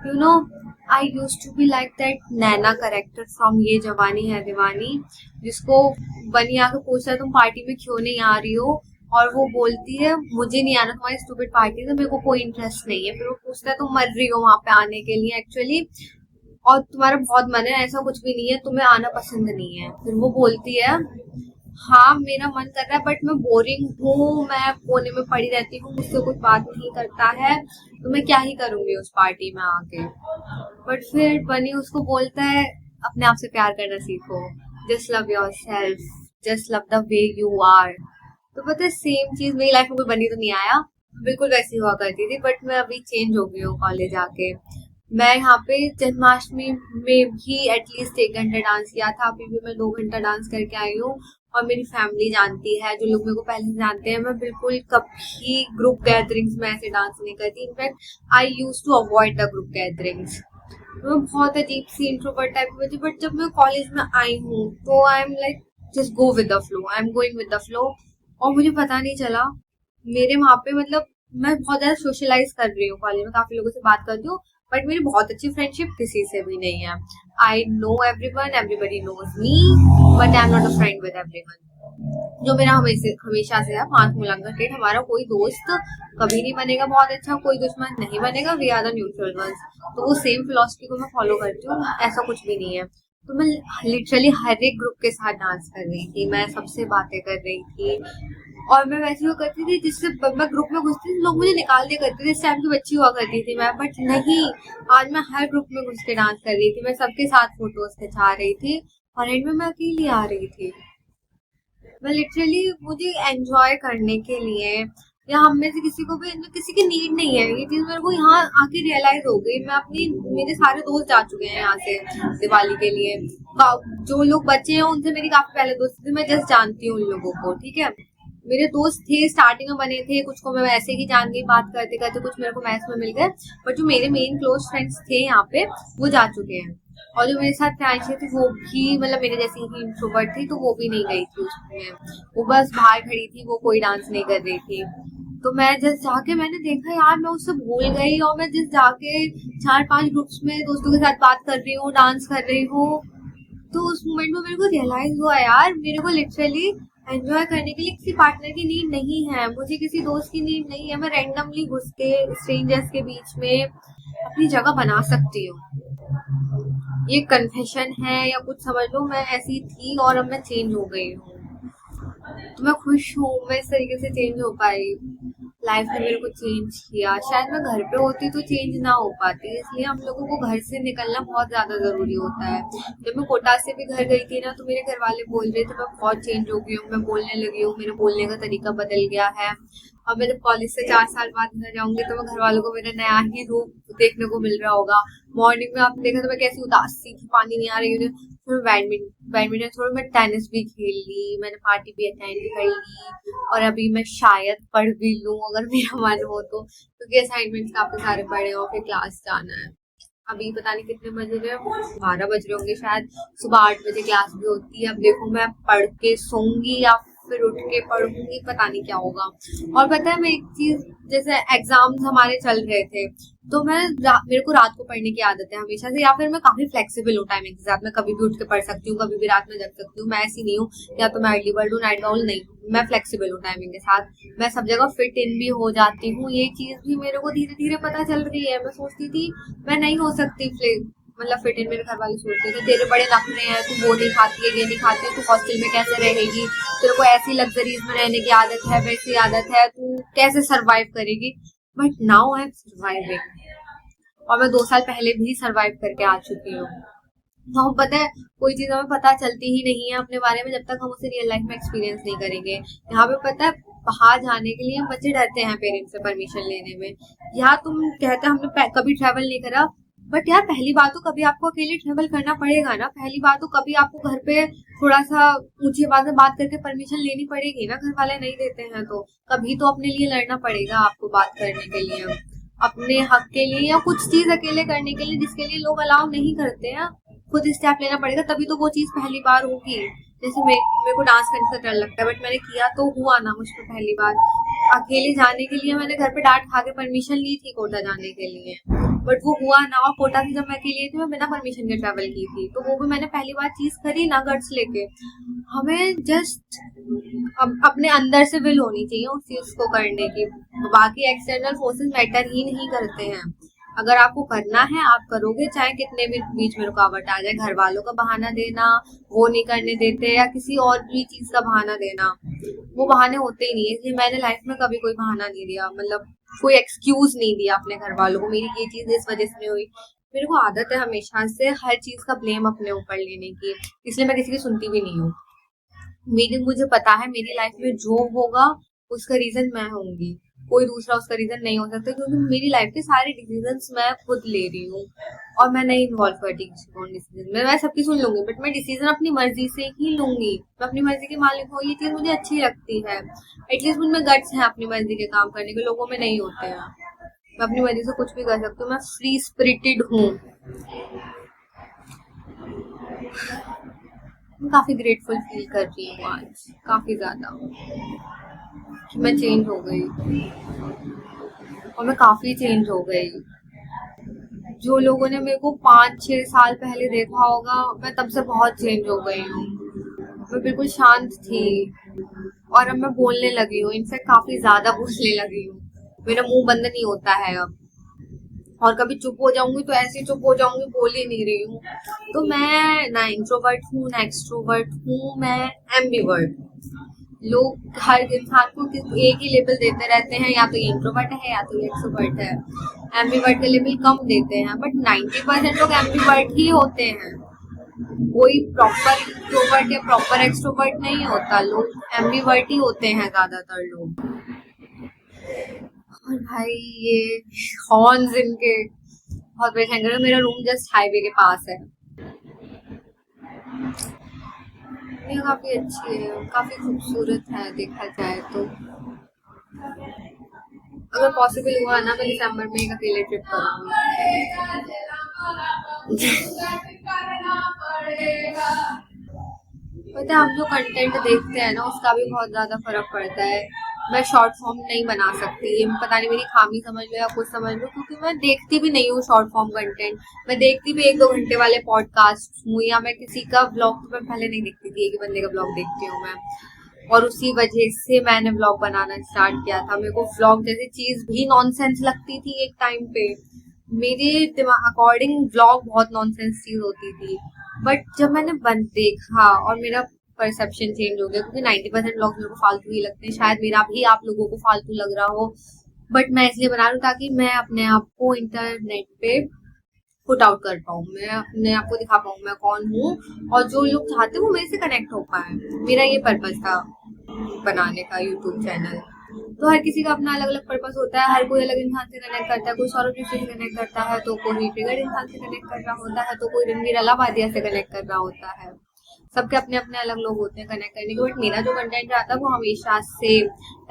You know, I used to be like that Naina character from ये जवानी है दीवानी, जिसको बनी आके पूछता है तुम पार्टी में क्यों नहीं आ रही हो, और वो बोलती है मुझे नहीं आना तुम्हारी स्टूपिड पार्टी से, मेरे को कोई इंटरेस्ट नहीं है। फिर वो पूछता है तुम मर रही हो वहां पे आने के लिए एक्चुअली, और तुम्हारा बहुत मन है, ऐसा कुछ भी नहीं है, तुम्हें आना पसंद नहीं है। फिर वो बोलती है हाँ मेरा मन कर रहा है बट मैं बोरिंग हूँ, मैं कोने में पड़ी रहती हूँ, मुझसे कुछ बात नहीं करता है, तो मैं क्या ही करूंगी उस पार्टी में आके। बट फिर बनी उसको बोलता है अपने आप से प्यार करना सीखो, just love yourself, just love the way you are. तो पता है सेम चीज मेरी लाइफ में कोई बनी तो नहीं आया, बिल्कुल वैसी हुआ करती थी, बट मैं अभी चेंज हो गई हूँ कॉलेज आके। मैं यहाँ पे जन्माष्टमी में भी एटलीस्ट 1 घंटा डांस किया था, अभी भी मैं 2 घंटा डांस करके आई हूँ। और मेरी फैमिली जानती है, जो लोग मेरे को पहले से जानते हैं, मैं बिल्कुल कभी ग्रुप गैदरिंग्स में ऐसे डांस नहीं करती। In fact I use to avoid the group gatherings. मैं बहुत अजीब सी इंट्रोवर्ट टाइप की थी, बट जब मैं कॉलेज में आई हूँ तो I am like just go with the flow, I am going with the flow. और मुझे पता नहीं चला मेरे वहां पे, मतलब मैं बहुत ज्यादा सोशलाइज कर रही हूँ कॉलेज में, काफी लोगों से बात करती हूँ, बट मेरी बहुत अच्छी फ्रेंडशिप किसी से भी नहीं है। I know everyone, everybody knows me, but I am not a friend with everyone. जो मेरा हमेशा से है, 5 मूलांकन टेट, हमारा कोई दोस्त कभी नहीं बनेगा बहुत अच्छा, कोई दुश्मन नहीं बनेगा, we are the neutral ones. तो वो सेम फिलोसफी को मैं फॉलो करती हूँ, ऐसा कुछ भी नहीं है। तो मैं लिटरली हर एक ग्रुप के साथ डांस कर रही थी, मैं सबसे बातें कर रही थी, और मैं वैसे हुआ करती थी जिससे मैं ग्रुप में घुसती थी लोग मुझे निकाल दिया करते थे, इस टाइम की बच्ची हुआ करती थी मैं, बट नहीं, आज मैं हर ग्रुप में घुस के डांस कर रही थी, मैं सबके साथ फोटोज खिंचा रही थी, और एंड में मैं अकेली आ रही थी। मैं लिटरली, मुझे एंजॉय करने के लिए, या हम में से किसी को भी किसी की नीड नहीं है, ये चीज मेरे को यहाँ आके रियलाइज हो गई। मैं अपनी, मेरे सारे दोस्त जा चुके हैं यहाँ से दिवाली के लिए, जो लोग बच्चे हैं उनसे मेरी काफी पहले दोस्ती थी, मैं जस्ट जानती हूँ उन लोगों को, ठीक है। मेरे दोस्त थे स्टार्टिंग में बने थे, कुछ को मैं वैसे ही जान गई बात करते करते, कुछ मेरे को मैथ्स में मिल गए, बट जो मेरे मेन क्लोज फ्रेंड्स थे यहाँ पे वो जा चुके हैं। और जो मेरे साथ फ्रेंड्स थी वो भी मतलब मेरे जैसी ही इंट्रोवर्ट थी, तो वो भी नहीं गई थी उसमें, वो बस बाहर खड़ी थी, वो कोई डांस नहीं कर रही थी। तो मैं जस्ट जाके मैंने देखा यार मैं उससे भूल गई, और मैं जस्ट जाके 4-5 ग्रुप्स में दोस्तों के साथ बात कर रही हूँ, डांस कर रही हूँ। तो उस मोमेंट में मेरे को रियलाइज हुआ यार मेरे को लिटरली एंजॉय करने के लिए किसी पार्टनर की नीड नहीं है, मुझे किसी दोस्त की नीड नहीं है, मैं रैंडमली घुस के स्ट्रेंजर्स के बीच में अपनी जगह बना सकती हूँ। ये कन्फेशन है या कुछ समझ लो, मैं ऐसी थी और अब मैं चेंज हो गई हूँ, तो मैं खुश हूँ मैं इस तरीके से चेंज हो पाई। लाइफ ने मेरे को चेंज किया, शायद मैं घर पे होती तो चेंज ना हो पाती, इसलिए हम लोगों को घर से निकलना बहुत ज्यादा जरूरी होता है। जब मैं कोटा से भी घर गई थी ना, तो मेरे घर वाले बोल रहे थे मैं बहुत चेंज हो गई हूँ, मैं बोलने लगी हूँ, मेरे बोलने का तरीका बदल गया है। अब मैं जब कॉलेज से 4 साल बाद घर जाऊंगी तो मैं घर वालों को मेरा नया ही रूप देखने को मिल रहा होगा। मॉर्निंग में आपने देखा तो मैं कैसी उदास सी थी, पानी नहीं आ रही, थोड़ा बैडमिंटन थोड़ा मैं टेनिस भी खेल ली, मैंने पार्टी भी अटेंड कर ली, और अभी मैं शायद पढ़ भी लूं अगर मेरा मन हो तो, क्योंकि असाइनमेंट्स काफी सारे पड़े हैं और फिर क्लास जाना है। अभी पता नहीं कितने बज रहे हैं, 12 बज रहे होंगे शायद, सुबह 8 बजे क्लास भी होती है। अब देखो मैं पढ़ के सोऊंगी या फिर उठ के पढ़ूंगी, पता नहीं क्या होगा। और पता है मैं एक चीज, जैसे एग्जाम्स हमारे चल रहे थे, तो मेरे को रात को पढ़ने की आदत है हमेशा से, या फिर मैं काफी फ्लेक्सिबल हूँ टाइमिंग के साथ, मैं कभी भी उठ के पढ़ सकती हूँ, कभी भी रात में जग सकती हूँ, मैं ऐसी नहीं हूँ या तो मैं अर्ली बर्ड हूँ नाइट बाउल, नहीं, मैं फ्लेक्सिबल हूँ टाइमिंग के साथ, मैं सब जगह फिट इन भी हो जाती हूँ। ये चीज भी मेरे को धीरे धीरे पता चल रही है, मैं सोचती थी मैं नहीं हो सकती मतलब फिट इन, मेरे घर वाले सोचते थे तेरे बड़े नखरे हैं, तू वो नहीं खाती है, ये नहीं खाती है, तू हॉस्टल में कैसे रहेगी, तेरे को ऐसी लग्जरीज में रहने की आदत है, वैसी आदत है, तू कैसे सरवाइव करेगी। But now I am surviving, और मैं 2 साल पहले भी सर्वाइव करके आ चुकी हूँ। तो हम पता है कोई चीज हमें पता चलती ही नहीं है अपने बारे में जब तक हम उसे रियल लाइफ में एक्सपीरियंस नहीं करेंगे। यहाँ पे पता है बाहर जाने के लिए बच्चे डरते हैं पेरेंट्स से परमिशन लेने में, यहाँ तुम कहते हैं हमने कभी ट्रैवल नहीं करा, बट यार पहली बात तो कभी आपको अकेले ट्रेवल करना पड़ेगा ना, पहली बात तो कभी आपको घर पे थोड़ा सा ऊंची आवाज में बात करके परमिशन लेनी पड़ेगी ना, घर वाले नहीं देते हैं तो कभी तो अपने लिए लड़ना पड़ेगा आपको बात करने के लिए, अपने हक के लिए, या कुछ चीज अकेले करने के लिए जिसके लिए लोग अलाउ नहीं करते हैं, खुद स्टेप लेना पड़ेगा, तभी तो वो चीज पहली बार होगी। जैसे मेरे को डांस करने से डर लगता है, बट मैंने किया तो हुआ ना मुझ पर पहली बार। अकेले जाने के लिए मैंने घर पे डांट खा के परमिशन ली थी कोटा जाने के लिए, बट वो हुआ ना। और कोटा से जब मैं अकेली थी, मैं बिना परमिशन के ट्रैवल की थी, तो वो भी मैंने पहली बार चीज करी ना गट्स लेके। हमें जस्ट अपने अंदर से विल होनी चाहिए उस चीज को करने की। बाकी एक्सटर्नल फोर्सेस मैटर ही नहीं करते हैं। अगर आपको करना है आप करोगे, चाहे कितने भी बीच में रुकावट आ जाए। घर वालों का बहाना देना, वो नहीं करने देते, या किसी और भी चीज का बहाना देना, वो बहाने होते ही नहीं है। इसलिए मैंने लाइफ में कभी कोई बहाना नहीं दिया, मतलब कोई एक्सक्यूज नहीं दिया अपने घर वालों को। मेरी ये चीज इस वजह से नहीं हुई। मेरे को आदत है हमेशा से हर चीज का ब्लेम अपने ऊपर लेने की, इसलिए मैं किसी की सुनती भी नहीं हूँ। मुझे पता है मेरी लाइफ में जो होगा उसका रीजन मैं होंगी, कोई दूसरा उसका रीजन नहीं हो सकता, क्योंकि मेरी लाइफ के सारे डिसीजंस मैं खुद ले रही हूँ और मैं नहीं इन्वॉल्व करती किसी को डिसीजन में। मैं सबकी सुन लूंगी, बट मैं डिसीजन अपनी मर्जी से ही लूंगी। मैं अपनी मर्जी के मालिक हूँ, ये चीज मुझे अच्छी लगती है। एटलीस्ट मुझमें गट्स है अपनी मर्जी के काम करने के, लोगों में नहीं होते हैं। मैं अपनी मर्जी से कुछ भी कर सकती हूँ, मैं फ्री स्पिरिटेड हूँ। मैं काफी ग्रेटफुल फील कर रही हूँ आज, काफी ज्यादा, कि मैं चेंज हो गई। और मैं काफी चेंज हो गई। जो लोगों ने मेरे को 5-6 साल पहले देखा होगा, मैं तब से बहुत चेंज हो गई हूँ। मैं बिल्कुल शांत थी और अब मैं बोलने लगी हूँ, इनफैक्ट काफी ज्यादा बोलने लगी हूँ। मेरा मुंह बंद नहीं होता है अब। और कभी चुप हो जाऊंगी तो ऐसे चुप हो जाऊंगी, बोल ही नहीं रही हूँ। तो मैं ना इंट्रोवर्ट हूँ ना एक्सट्रोवर्ट हूँ, मैं एम्बिवर्ट। लोग हर इंसान को एक ही लेबल देते रहते हैं, या तो ये इंट्रोवर्ट है या तो ये एक्सट्रोवर्ट है। एम्बिवर्ट का लेबल कम देते हैं, बट 90% लोग एम्बिवर्ट ही होते हैं। कोई प्रॉपर इंट्रोवर्ट या प्रॉपर एक्सट्रोवर्ट नहीं होता, लोग एम्बिवर्ट ही होते हैं ज्यादातर लोग। और भाई ये हॉर्न्स इनके बहुत परेशान कर रहे हैं। मेरा रूम जस्ट हाईवे के पास है। ये काफी अच्छी है, काफी खूबसूरत है देखा जाए तो। अगर पॉसिबल हुआ ना, मैं दिसंबर में एक अकेले ट्रिप करूंगी। पता है, हम जो कंटेंट देखते हैं ना, उसका भी बहुत ज्यादा फर्क पड़ता है। मैं शॉर्ट फॉर्म नहीं बना सकती, ये पता नहीं मेरी खामी समझ लो या कुछ समझ लो, क्योंकि मैं देखती भी नहीं हूँ शॉर्ट फॉर्म कंटेंट। मैं देखती भी 1-2 घंटे वाले पॉडकास्ट हूँ, या मैं किसी का ब्लॉग तो मैं पहले नहीं देखती थी, एक ही बंदे का ब्लॉग देखती हूँ मैं। और उसी वजह से मैंने व्लॉग बनाना स्टार्ट किया था। मेरे को व्लॉग जैसी चीज भी नॉनसेंस लगती थी एक टाइम पे। मेरे अकॉर्डिंग व्लॉग बहुत नॉनसेंस चीज होती थी, बट जब मैंने देखा और मेरा परसेप्शन चेंज हो गया, क्योंकि 90% व्लॉग मेरे को फालतू ही लगते हैं। शायद मेरा भी आप लोगों को फालतू लग रहा हो, बट मैं इसलिए बना रही हूँ ताकि मैं अपने आप को इंटरनेट पे पुट आउट कर पाऊँ, मैं अपने आप को दिखा पाऊँ मैं कौन हूँ, और जो लोग चाहते हैं वो मेरे से कनेक्ट हो पाए। मेरा ये पर्पस था बनाने का यूट्यूब चैनल। तो हर किसी का अपना अलग अलग पर्पस होता है, हर कोई अलग इंसान से कनेक्ट करता है। कोई सौरभ से कनेक्ट करता है, तो कोई ट्रिगर इंसान से कनेक्ट कर रहा होता है, तो कोई रणवीर अलाहाबादिया से कनेक्ट कर रहा होता है। सबके अपने अपने अलग लोग होते हैं कनेक्ट करने के। बट मेरा जो कंटेंट रहता है वो हमेशा से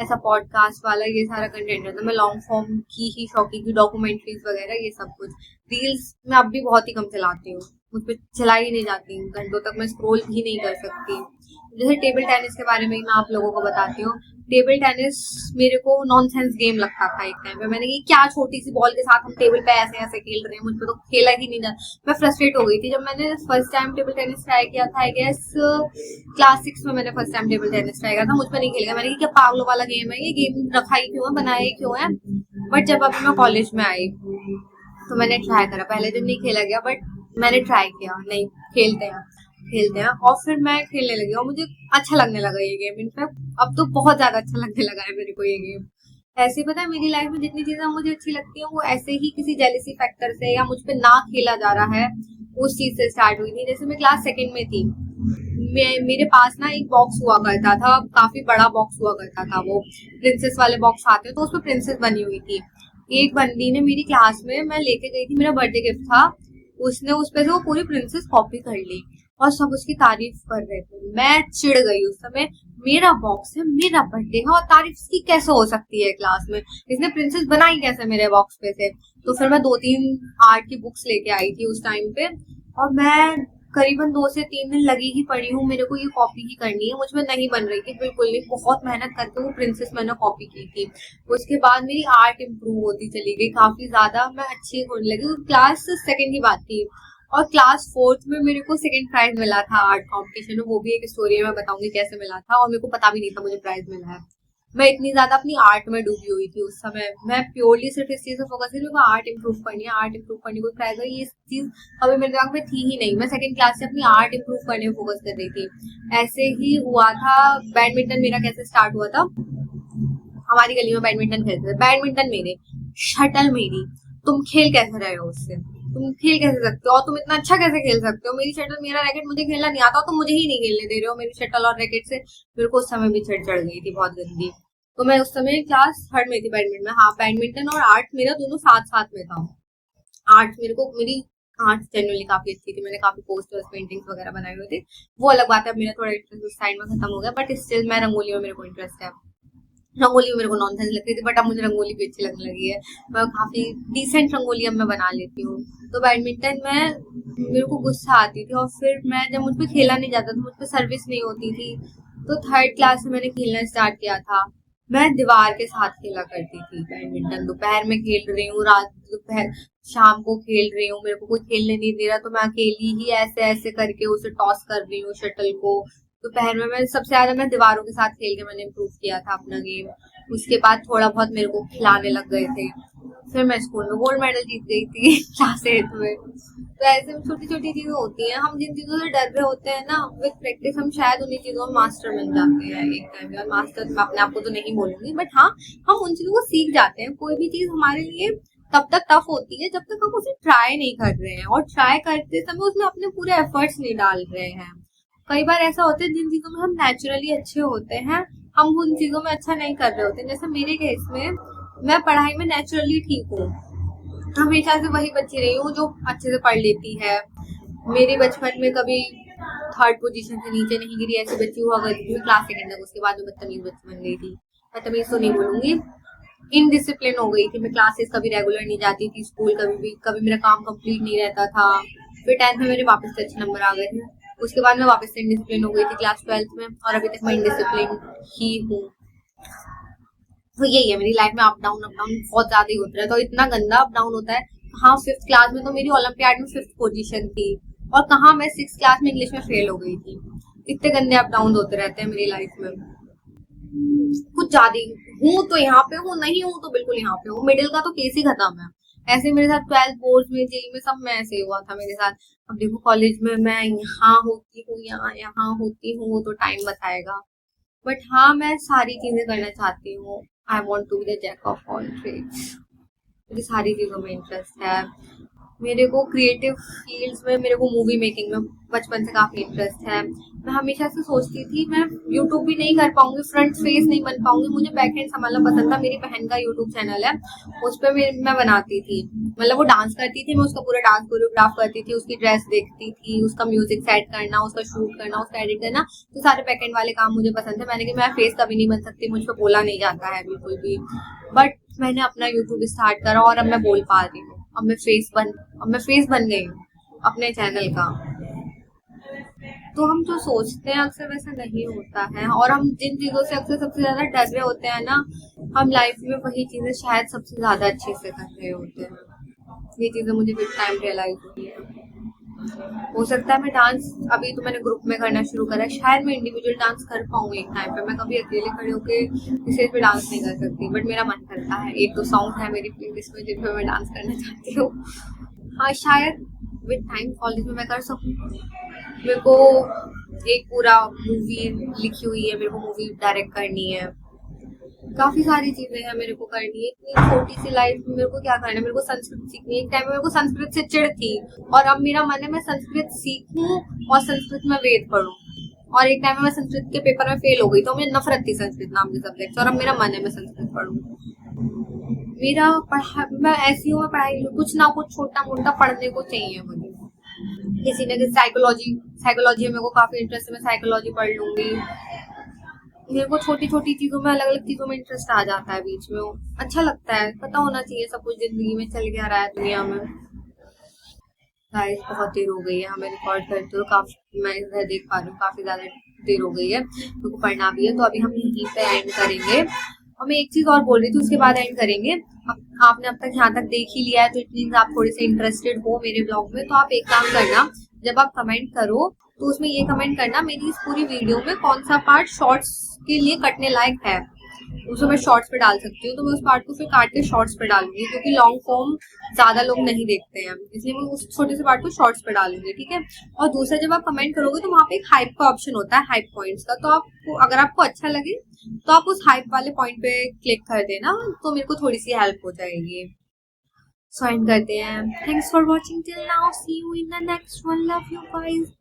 ऐसा पॉडकास्ट वाला ये सारा कंटेंट रहता है। मैं लॉन्ग फॉर्म की ही शौकीन की, डॉक्यूमेंट्रीज वगैरह ये सब कुछ। रील्स मैं अब भी बहुत ही कम चलाती हूँ, मुझ पर चलाई ही नहीं जाती, घंटों तक मैं स्क्रॉल भी नहीं कर सकती। जैसे टेबल टेनिस के बारे में ही मैं आप लोगों को बताती हूँ। टेबल टेनिस मेरे को नॉनसेंस गेम लगता था एक टाइम पे। मैंने कि क्या छोटी सी बॉल के साथ हम टेबल पे ऐसे ऐसे खेल रहे हैं, मुझ पे तो खेला ही नहीं जाता। मैं फ्रस्ट्रेट हो गई थी जब मैंने first time table tennis try किया था। आई गेस क्लास 6 में मैंने first time table tennis try किया था। मुझ पर नहीं खेलेगा, मैंने कि क्या पागलों वाला गेम है, ये गेम रखा ही क्यों है, बनाया ही क्यों है। बट जब अभी मैं कॉलेज में आई तो मैंने ट्राई करा। पहले दिन नहीं खेला गया, बट मैंने ट्राई किया, नहीं खेलते हैं, और फिर मैं खेलने लगी और मुझे अच्छा लगने लगा ये गेम। इनफैक्ट अब तो बहुत ज्यादा अच्छा लगने लगा है मेरे को ये गेम। ऐसे पता है, मेरी लाइफ में जितनी चीजें मुझे अच्छी लगती हैं वो ऐसे ही किसी जेलसी फैक्टर से या मुझ पे ना खेला जा रहा है उस चीज से स्टार्ट हुई थी। जैसे मैं क्लास 2 में थी, मेरे पास ना एक बॉक्स हुआ करता था, काफी बड़ा बॉक्स हुआ करता था। वो प्रिंसेस वाले बॉक्स आते हैं, तो उसमें प्रिंसेस बनी हुई थी। एक बंदी ने मेरी क्लास में, मैं लेके गई थी, मेरा बर्थडे गिफ्ट था, उसने उस पे से वो पूरी प्रिंसेस कॉपी कर ली और सब उसकी तारीफ कर रहे थे। मैं चिढ़ गई उस समय। मेरा बॉक्स है, मेरा बर्थडे है, और तारीफ इसकी कैसे हो सकती है क्लास में, इसने प्रिंसेस बनाई कैसे मेरे बॉक्स पे से। तो फिर मैं 2-3 आर्ट की बुक्स लेके आई थी उस टाइम पे, और मैं करीबन 2 से 3 दिन लगी ही पड़ी हूँ, मेरे को ये कॉपी ही करनी है, मुझ में नहीं बन रही थी बिल्कुल नहीं, बहुत मेहनत करके वो प्रिंसेस मैंने कॉपी की थी। उसके बाद मेरी आर्ट इम्प्रूव होती चली गई, काफी ज्यादा मैं अच्छी होने लगी। क्लास सेकंड की बात थी, और क्लास फोर्थ में मेरे को सेकंड प्राइज मिला था आर्ट कॉम्पिटिशन में। वो भी एक स्टोरी है, मैं बताऊंगी कैसे मिला था, और मेरे को पता भी नहीं था मुझे प्राइज मिला है। मैं इतनी ज्यादा अपनी आर्ट में डूबी हुई थी उस समय, मैं प्योरली सिर्फ इस चीज से फोकस थी, मेरे को आर्ट इम्प्रूव करनी है, आर्ट इम्प्रूव करनी, कोई प्राइज ये चीज कभी मेरे दिमाग में थी ही नहीं। मैं सेकंड क्लास से अपनी आर्ट इम्प्रूव करने में फोकस कर रही थी। ऐसे ही हुआ था। बैडमिंटन मेरा कैसे स्टार्ट हुआ था, हमारी गली में बैडमिंटन खेलते थे, बैडमिंटन मेरे, शटल मेरी, तुम खेल कैसे रहे हो उससे, तुम खेल कैसे सकते हो, और तुम इतना अच्छा कैसे खेल सकते हो, मेरी शटल मेरा रैकेट मुझे खेलना नहीं आता, तो मुझे ही नहीं खेलने दे रहे हो मेरी शटल और रैकेट से। मेरे को उस समय भी चिढ़ चढ़ गई थी बहुत गंदी। तो मैं उस समय क्लास थर्ड में थी बैडमिंटन में। हाँ, बैडमिंटन और आर्ट मेरा दोनों साथ साथ में था। आर्ट मेरी आर्ट जनरली काफी अच्छी थी, मैंने काफी पोस्टर्स पेंटिंग्स वगैरह बनाए हुए थे। वो अलग बात है, अब मेरा थोड़ा इंटरेस्ट उस साइड में खत्म हो गया, बट स्टिल मैं रंगोली में मेरे को इंटरेस्ट है। रंगोली में मेरे को नॉनसेंस लगती थी, बट अब मुझे रंगोली भी अच्छी लगने लगी है। मैं काफी डिसेंट रंगोली अब मैं बना लेती हूँ। तो बैडमिंटन में मेरे को गुस्सा आती थी, और फिर मैं जब मुझ पर खेला नहीं जाता था, मुझ पर सर्विस नहीं होती थी, तो थर्ड क्लास में मैंने खेलना स्टार्ट किया था। मैं दीवार के साथ खेला करती थी बैडमिंटन, दोपहर में खेल रही हूँ, रात दोपहर शाम को खेल रही हूँ, मेरे को कोई खेलने नहीं दे रहा, तो मैं अकेली ही ऐसे ऐसे करके उसे टॉस कर रही हूँ शटल को। दोपहर में मैं सबसे ज्यादा मैं दीवारों के साथ खेल के मैंने इम्प्रूव किया था अपना गेम। उसके बाद थोड़ा बहुत मेरे को खिलाने लग गए थे। फिर मैं स्कूल में गोल्ड मेडल जीत गई थी क्लास 8 में। तो ऐसे में छोटी छोटी चीजें होती हैं, हम जिन चीजों से डर रहे होते हैं ना, विद प्रैक्टिस हम शायद उन्हीं चीजों में मास्टर बन जाते हैं एक टाइम में। मास्टर मैं अपने आप को तो नहीं बोलूंगी, बट हाँ, हम उन चीजों को सीख जाते हैं। कोई भी चीज हमारे लिए तब तक टफ होती है जब तक हम उसे ट्राई नहीं कर रहे हैं, और ट्राई करते समय उसमें अपने पूरे एफर्ट्स नहीं डाल रहे हैं। कई बार ऐसा होता है जिन चीजों में हम नेचुरली अच्छे होते हैं, हम उन चीजों में अच्छा नहीं कर रहे होते। जैसे मेरे केस में, मैं पढ़ाई में नेचुरली ठीक हूँ, हमेशा से वही बच्ची रही हूँ जो अच्छे से पढ़ लेती है। मेरे बचपन में कभी थर्ड पोजीशन से नीचे नहीं गिरी, ऐसी बच्ची हुआ करती थी। मैं क्लास सेकेंड तक उसके बाद में बदतमीज बच्ची बन गई थी। बदतमीज तो नहीं बोलूंगी, इनडिसिप्लिन हो गई थी। मैं क्लासेस कभी रेगुलर नहीं जाती थी, स्कूल कभी मेरा काम कंप्लीट नहीं रहता था। फिर 10th में मेरे वापस से अच्छे नंबर आ गए थे। उसके बाद मैं वापस से इनडिसिप्लिन हो गई थी क्लास 12th में, और अभी तक मैं इनडिसिप्लिन ही हूँ। तो यही है मेरी लाइफ में, अप डाउन बहुत ज्यादा ही होता है। तो इतना गंदा अप डाउन होता है। हाँ, 5th क्लास में तो मेरी ओलंपियाड में 5th पोजीशन थी, और कहाँ मैं 6th क्लास में इंग्लिश में फेल हो गई थी। इतने गंदे अप डाउन होते रहते हैं मेरी लाइफ में, कुछ ज्यादा हूँ तो यहाँ पे हूँ, नहीं हूँ तो बिल्कुल यहाँ पे हूँ। मिडिल का तो केस ही खत्म है। ऐसे मेरे साथ 12th बोर्ड में, जेई में, सब में ऐसे ही हुआ था मेरे साथ। अब देखो कॉलेज में मैं यहाँ होती हूँ, यहाँ होती हूँ, तो टाइम बताएगा। बट हाँ, मैं सारी चीजें करना चाहती हूँ। I want to be the jack of all trades. मुझे सारी चीजों में इंटरेस्ट है। मेरे को क्रिएटिव फील्ड्स में, मेरे को मूवी मेकिंग में बचपन से काफी इंटरेस्ट है। मैं हमेशा से सोचती थी मैं यूट्यूब भी नहीं कर पाऊंगी, फ्रंट फेस नहीं बन पाऊंगी, मुझे बैक एंड संभालना पसंद था। मेरी बहन का यूट्यूब चैनल है, उस पर मैं बनाती थी, मतलब वो डांस करती थी, मैं उसका पूरा डांस कोरियोग्राफ करती थी, उसकी ड्रेस देखती थी, उसका म्यूजिक सेट करना, उसका शूट करना, उसका एडिट करना, तो सारे बैक एंड वाले काम मुझे पसंद है। मैंने कि मैं फेस कभी नहीं बन सकती, मुझ पर बोला नहीं जाता है बिल्कुल भी। बट मैंने अपना यूट्यूब स्टार्ट करा, और अब मैं बोल पा रही हूँ। अब मैं फेस बन गई हूँ अपने चैनल का। तो हम जो सोचते हैं अक्सर वैसा नहीं होता है, और हम जिन चीजों से अक्सर सबसे ज्यादा डर रहे होते हैं ना, हम लाइफ में वही चीजें शायद सबसे ज्यादा अच्छे से कर रहे होते हैं। ये चीजें मुझे विद टाइम रियलाइज हुई है। हो सकता है मैं डांस, अभी तो मैंने ग्रुप में करना शुरू करा है, शायद मैं इंडिविजुअल डांस कर पाऊँ एक टाइम पे। मैं कभी अकेले खड़े होके स्टेज पे डांस नहीं कर सकती, बट मेरा मन करता है। एक दो सॉन्ग है मेरी प्लेलिस्ट में जिन पे मैं डांस करना चाहती हूँ। हाँ, शायद विद टाइम कॉलेज में मैं कर सकूँ। मेरे को एक पूरा मूवी लिखी हुई है, मेरे को मूवी डायरेक्ट करनी है, काफी सारी चीजें हैं मेरे को करनी है। इतनी छोटी सी लाइफ में मेरे को क्या करना है, मेरे को संस्कृत सीखनी है। एक टाइम में मेरे को संस्कृत से चिढ़ थी, और अब मेरा मन है मैं संस्कृत सीखूं और संस्कृत में वेद पढूं। और एक टाइम में मैं संस्कृत के पेपर में फेल हो गई, तो मुझे नफरत थी संस्कृत नाम के सब्जेक्ट से, और अब मेरा मन है मैं संस्कृत पढूं। मेरा मैं ऐसी हूँ, मैं पढ़ाई कुछ ना कुछ छोटा मोटा पढ़ने को चाहिए मुझे। किसी ने साइकोलॉजी साइकोलॉजी में मेरे को काफी इंटरेस्ट है, मैं साइकोलॉजी पढ़ लूंगी। मेरे को छोटी छोटी चीजों में, अलग अलग चीजों में इंटरेस्ट आ जाता है बीच में। अच्छा लगता है, पता होना चाहिए सब कुछ जिंदगी में चल क्या रहा है दुनिया में। गाइस बहुत देर हो गई है हमें रिकॉर्ड करते हुए, काफी मैं इधर देख पा रही हूँ काफी ज्यादा देर हो गई है, तो पढ़ना भी है, तो अभी हम यहीं पे एंड करेंगे। और मैं एक चीज और बोल रही थी, उसके बाद एंड करेंगे। आपने अब तक यहाँ तक देख ही लिया है, तो इट मीन्स आप थोड़े से इंटरेस्टेड हो मेरे ब्लॉग में। तो आप एक काम करना, जब आप कमेंट करो तो उसमें ये कमेंट करना मेरी इस पूरी वीडियो में कौन सा पार्ट शॉर्ट्स के लिए कटने लायक है, उसको मैं शॉर्ट्स पे डाल सकती हूँ। तो मैं उस पार्ट को फिर काट के शॉर्ट्स पे डालूंगी, क्योंकि लॉन्ग फॉर्म ज्यादा लोग नहीं देखते हैं, इसलिए मैं उस छोटे से पार्ट को शॉर्ट्स पे डालूंगी, ठीक है। और दूसरा, जब आप कमेंट करोगे तो वहाँ पे एक हाइप का ऑप्शन होता है, हाइप पॉइंट्स का, तो आपको अगर आपको अच्छा लगे तो आप उस हाइप वाले पॉइंट पे क्लिक कर देना, तो मेरे को थोड़ी सी हेल्प हो जाएगी। सो एंड करते हैं। Thanks for watching till now, see you in the next one, love you guys.